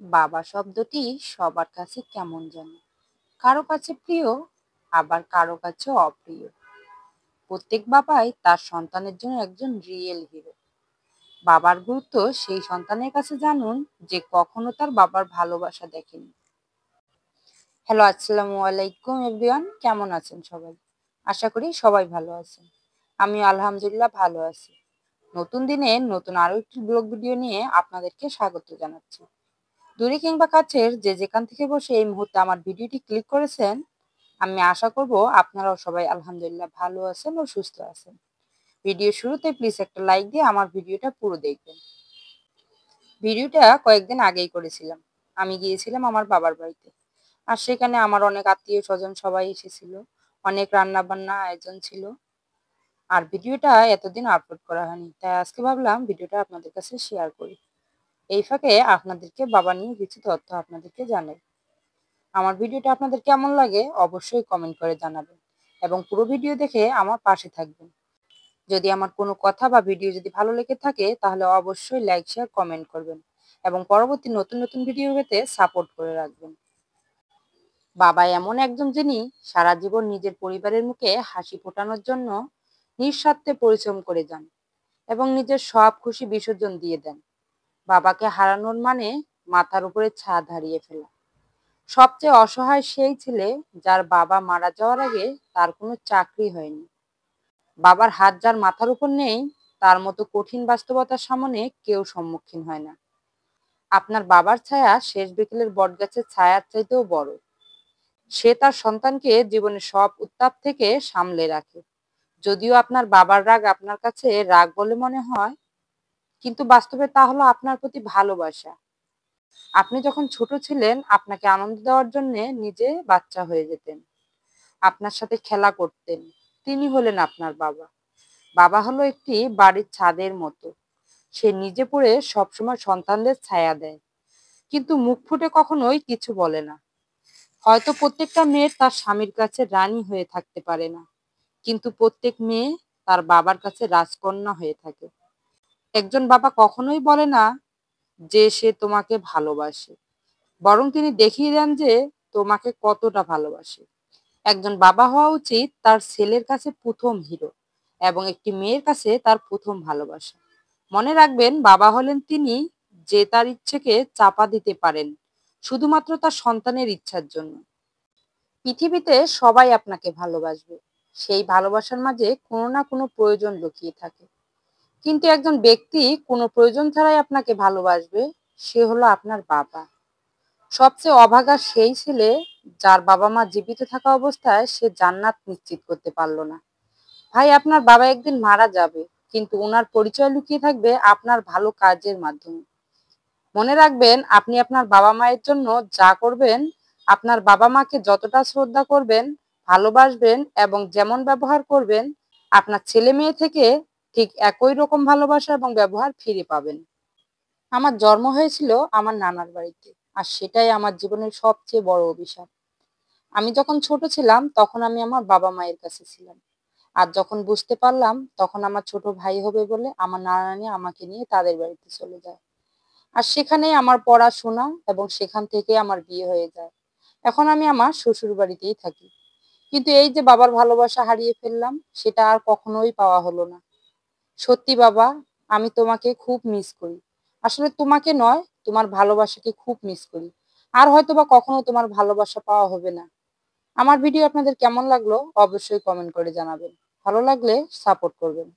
বাবা শব্দটি সবার কাছে কেমন যেন, কারো কাছে প্রিয়, আবার কারো কাছে অপ্রিয়। প্রত্যেক বাবাই তার সন্তানের জন্য একজন রিয়েল হিরো। বাবার গুরুত্ব সেই সন্তানের কাছে জানুন যে কখনো তার বাবার ভালোবাসা দেখেনি। হ্যালো, আসসালামু আলাইকুম এভরিওয়ান, কেমন আছেন সবাই? আশা করি সবাই ভালো আছেন। আমি আলহামদুলিল্লাহ ভালো আছি। নতুন দিনে নতুন আরো একটি ব্লগ ভিডিও নিয়ে আপনাদেরকে স্বাগত জানাচ্ছি। দূরে কিংবা কাছের যে যেখান থেকে বসে এই মুহূর্তে আমার ভিডিওটি ক্লিক করেছেন, আমি আশা করব আপনারাও সবাই আলহামদুলিল্লাহ ভালো আছেন ও সুস্থ আছেন। ভিডিও শুরুতে প্লিজ একটা লাইক দিয়ে আমার ভিডিওটা পুরো দেখবেন। ভিডিওটা কয়েকদিন আগেই করেছিলাম। আমি গিয়েছিলাম আমার বাবার বাড়িতে। আর সেখানে আমার অনেক আত্মীয় স্বজন সবাই এসেছিল। অনেক রান্না বান্না আয়োজন ছিল। আর ভিডিওটা এতদিন আপলোড করা হয়নি, তাই আজকে ভাবলাম ভিডিওটা আপনাদের কাছে শেয়ার করি। এই ফাঁকে আপনাদেরকে বাবা নিয়ে কিছু তথ্য আপনাদেরকে জানাই। আমার ভিডিওটা আপনাদের কেমন লাগে অবশ্যই কমেন্ট করে জানাবেন এবং পুরো ভিডিও দেখে আমার পাশে থাকবেন। যদি আমার কোনো কথা বা ভিডিও যদি ভালো লেগে থাকে তাহলে অবশ্যই লাইক শেয়ার কমেন্ট করবেন এবং পরবর্তী নতুন নতুন ভিডিও পেতে সাপোর্ট করে রাখবেন। বাবা এমন একজন যিনি সারা জীবন নিজের পরিবারের মুখে হাসি ফোটানোর জন্য নিঃস্বার্থে পরিশ্রম করে যান এবং নিজের সব খুশি বিসর্জন দিয়ে দেন। বাবাকে হারানোর মানে মাথার উপরে ছাদ হারিয়ে ফেলা। সবচেয়ে অসহায় সেই ছেলে যার বাবা মারা যাওয়ার আগে তার কোনো চাকরি হয়নি। বাবার হাত যার মাথার উপর নেই, তার মতো কঠিন বাস্তবতার সামনে কেউ সম্মুখীন হয় না। আপনার বাবার ছায়া শেষ বিকেলের বটগাছের ছায়ার চাইতেও বড়। সে তার সন্তানকে জীবনের সব উত্তাপ থেকে সামলে রাখে। যদিও আপনার বাবার রাগ আপনার কাছে রাগ বলে মনে হয়, কিন্তু বাস্তবে তা হলো আপনার প্রতি ভালোবাসা। আপনি যখন ছোট ছিলেন আপনাকে আনন্দ দেওয়ার জন্য নিজে বাচ্চা হয়ে যেতেন, আপনার সাথে খেলা করতেন। তিনি হলেন আপনার বাবা। বাবা হলো একটি বাড়ির ছাদের মতো। সে নিজে পড়ে সবসময় সন্তানদের ছায়া দেয়, কিন্তু মুখ ফুটে কখনোই কিছু বলে না। হয়তো প্রত্যেকটা মেয়ে তার স্বামীর কাছে রানী হয়ে থাকতে পারে না, কিন্তু প্রত্যেক মেয়ে তার বাবার কাছে রাজকন্যা হয়ে থাকে। একজন বাবা কখনোই বলে না যে সে তোমাকে ভালোবাসে, বরং তিনি দেখিয়ে দেন যে তোমাকে কতটা ভালোবাসে। একজন বাবা হওয়া উচিত তার ছেলের কাছে প্রথম হিরো এবং একটি মেয়ের কাছে তার প্রথম ভালোবাসা। মনে রাখবেন, বাবা হলেন তিনি যে তার ইচ্ছেকে চাপা দিতে পারেন শুধুমাত্র তার সন্তানের ইচ্ছার জন্য। পৃথিবীতে সবাই আপনাকে ভালোবাসবে, সেই ভালোবাসার মাঝে কোনো না কোনো প্রয়োজন লুকিয়ে থাকে। কিন্তু একজন ব্যক্তি কোনো প্রয়োজন ছাড়াই আপনাকে ভালোবাসবে, সে হলো আপনার বাবা। সবচেয়ে অভাগা সেই ছেলে যার বাবা মা জীবিত থাকা অবস্থায় সে জান্নাত নিশ্চিত করতে পারলো না। ভাই, আপনার বাবা একদিন মারা যাবে, কিন্তু ওনার পরিচয় লুকিয়ে থাকবে আপনার ভালো কাজের মাধ্যমে। মনে রাখবেন, আপনি আপনার বাবা মায়ের জন্য যা করবেন, আপনার বাবা মাকে যতটা শ্রদ্ধা করবেন, ভালোবাসবেন এবং যেমন ব্যবহার করবেন, আপনার ছেলে মেয়ে থেকে ঠিক একই রকম ভালোবাসা এবং ব্যবহার ফিরে পাবেন। আমার জন্ম হয়েছিল আমার নানার বাড়িতে, আর সেটাই আমার জীবনের সবচেয়ে বড় অভিশাপ। আমি যখন ছোট ছিলাম তখন আমি আমার বাবা মায়ের কাছে ছিলাম। আর যখন বুঝতে পারলাম তখন আমার ছোট ভাই হবে বলে আমার নানা নানি আমাকে নিয়ে তাদের বাড়িতে চলে যায়। আর সেখানেই আমার পড়াশোনা এবং সেখান থেকে আমার বিয়ে হয়ে যায়। এখন আমি আমার শ্বশুর বাড়িতেই থাকি। কিন্তু এই যে বাবার ভালোবাসা হারিয়ে ফেললাম, সেটা আর কখনোই পাওয়া হলো না। সত্যি বাবা, আমি তোমাকে খুব মিস করি। আসলে তোমাকে নয়, তোমার ভালোবাসাকে খুব মিস করি। আর হয়তো বা কখনো তোমার ভালোবাসা পাওয়া হবে না। আমার ভিডিও আপনাদের কেমন লাগলো অবশ্যই কমেন্ট করে জানাবেন। ভালো লাগলে সাপোর্ট করবেন।